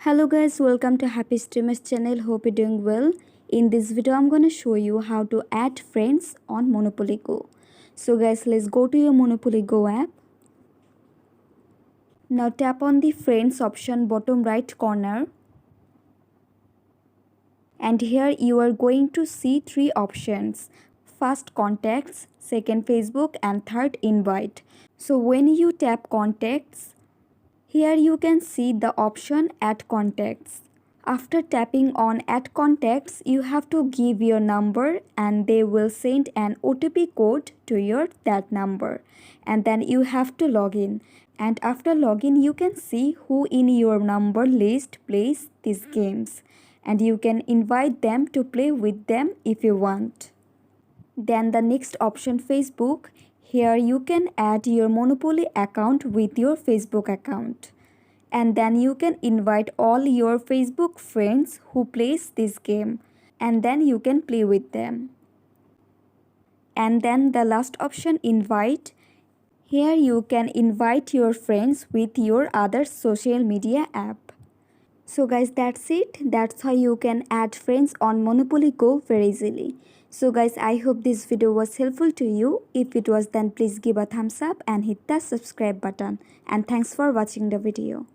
Hello guys, welcome to Happy Streamers channel. Hope you're doing well. In this video I'm gonna show you how to add friends on Monopoly Go. So guys, let's go to your Monopoly Go app. Now tap on the friends option bottom right corner. And here you are going to see three options. First contacts, second Facebook and third invite. So when you tap contacts, here you can see the option add contacts. After tapping on add contacts, you have to give your number and they will send an OTP code to that number. And then you have to log in. And after login, you can see who in your number list plays these games. And you can invite them to play with them if you want. Then the next option, Facebook. Here you can add your Monopoly account with your Facebook account. And then you can invite all your Facebook friends who plays this game. And then you can play with them. And then the last option, invite. Here you can invite your friends with your other social media app. So guys, that's it. That's how you can add friends on Monopoly Go very easily. So guys, I hope this video was helpful to you. If it was, then please give a thumbs up and hit the subscribe button. And thanks for watching the video.